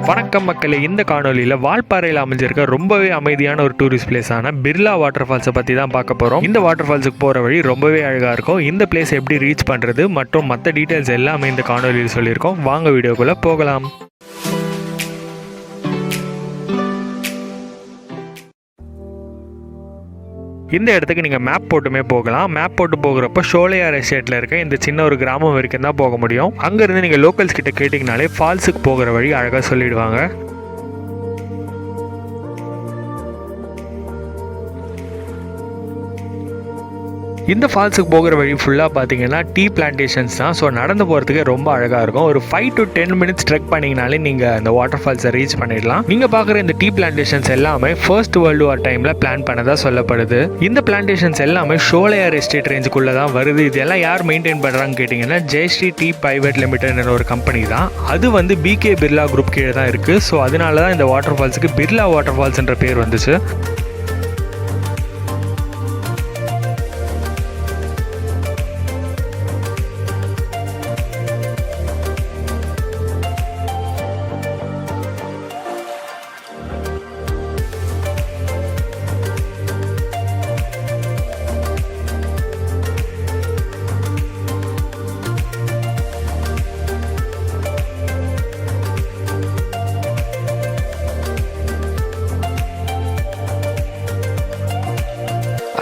வணக்கம் மக்களே, இந்த காணொலியில் வால்பாறையில் அமைஞ்சிருக்க ரொம்பவே அமைதியான ஒரு டூரிஸ்ட் பிளேஸான பிர்லா வாட்டர் ஃபால்ஸை பற்றி தான் பார்க்க போகிறோம். இந்த வாட்டர் ஃபால்ஸுக்கு போகிற வழி ரொம்பவே அழகாக இருக்கும். இந்த பிளேஸ் எப்படி ரீச் பண்ணுறது மற்றும் மற்ற டீட்டெயில்ஸ் எல்லாமே இந்த காணொலியில் சொல்லியிருக்கோம். வாங்க வீடியோக்குள்ளே போகலாம். இந்த இடத்துக்கு நீங்கள் மேப் போட்டுமே போகலாம். மேப் போட்டு போகிறப்போ ஷோலையார் எஸ்டேட்டில் இருக்க இந்த சின்ன ஒரு கிராமம் வரைக்கும் தான் போக முடியும். அங்கேருந்து நீங்கள் லோக்கல்ஸ் கிட்ட கேட்டிங்கனாலே ஃபால்ஸுக்கு போகிற வழி அழகாக சொல்லிடுவாங்க. இந்த ஃபால்ஸுக்கு போகிற வழி ஃபுல்லாக பார்த்தீங்கன்னா டீ பிளான்டேஷன்ஸ் தான். ஸோ நடந்து போகிறதுக்கு ரொம்ப அழகாக இருக்கும். ஒரு 5 to 10 minutes ட்ரெக் பண்ணிங்கனாலே நீங்கள் அந்த வாட்டர் ஃபால்ஸை ரீச் பண்ணிடலாம். நீங்கள் பார்க்குற இந்த டீ பிளான்டேஷன்ஸ் எல்லாமே ஃபர்ஸ்ட் வேர்ல்டு வார் டைமில் பிளான் பண்ணதாக சொல்லப்படுது. இந்த பிளான்டேஷன்ஸ் எல்லாமே ஷோலையார் எஸ்டேட் ரேஞ்சுக்குள்ளே தான் வருது. இதெல்லாம் யார் மெயின்டைன் பண்ணுறாங்கன்னு கேட்டிங்கன்னா ஜெயஸ்ரீ டீ பிரைவேட் லிமிடெட் ஒரு கம்பெனி தான். அது வந்து பிகே பிர்லா குரூப் கீழே தான் இருக்குது. ஸோ அதனால தான் இந்த வாட்டர் ஃபால்ஸுக்கு பிர்லா வாட்டர் ஃபால்ஸ்ன்ற பேர் வந்துச்சு.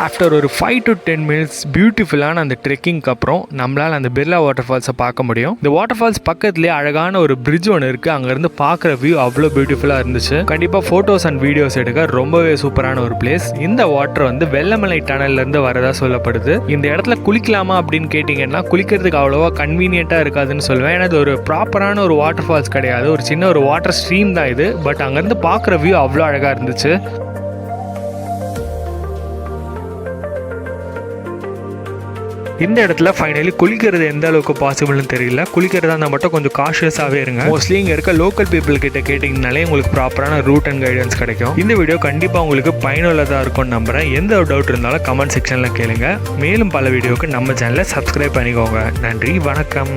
ஆஃப்டர் ஒரு 5 to 10 minutes பியூட்டிஃபுல்லான அந்த ட்ரெக்கிங்க்கு அப்புறம் நம்மளால் அந்த பிர்லா வாட்டர் ஃபால்ஸை பார்க்க முடியும். இந்த வாட்டர் ஃபால்ஸ் பக்கத்துலேயே அழகான ஒரு பிரிட்ஜ் ஒன்று இருக்குது. அங்கேருந்து பார்க்குற வியூ அவ்வளோ பியூட்டிஃபுல்லாக இருந்துச்சு. கண்டிப்பாக ஃபோட்டோஸ் அண்ட் வீடியோஸ் எடுக்க ரொம்பவே சூப்பரான ஒரு பிளேஸ். இந்த வாட்டர் வந்து வெள்ளமலை டனல்லேருந்து வரதா சொல்லப்படுது. இந்த இடத்துல குளிக்கலாமா அப்படின்னு கேட்டிங்கன்னா குளிக்கிறதுக்கு அவ்வளோவா கன்வீனியண்ட்டாக இருக்காதுன்னு சொல்லுவேன். ஏன்னா இது ஒரு ப்ராப்பரான ஒரு வாட்டர் ஃபால்ஸ் கிடையாது. ஒரு சின்ன ஒரு வாட்டர் ஸ்ட்ரீம் தான் இது. பட் அங்கேருந்து பார்க்குற வியூ அவ்வளோ அழகாக இருந்துச்சு. இந்த இடத்துல ஃபைனலி குளிக்கிறது எந்த அளவுக்கு பாசிபிள்னு தெரியல. குளிக்கிறதா இருந்தால் மட்டும் கொஞ்சம் காஷியஸாகவே இருங்க. மோஸ்ட்லி இங்கே இருக்க லோக்கல் பீப்புள் கிட்ட கேட்டிங்கனாலே உங்களுக்கு ப்ராப்பரான ரூட் அண்ட் கைடன்ஸ் கிடைக்கும். இந்த வீடியோ கண்டிப்பாக உங்களுக்கு பயனுள்ளதாக இருக்கும்னு நம்புகிறேன். எந்த டவுட் இருந்தாலும் கமெண்ட் செக்ஷனில் கேளுங்க. மேலும் பல வீடியோவுக்கு நம்ம சேனலை சப்ஸ்கிரைப் பண்ணிக்கோங்க. நன்றி, வணக்கம்.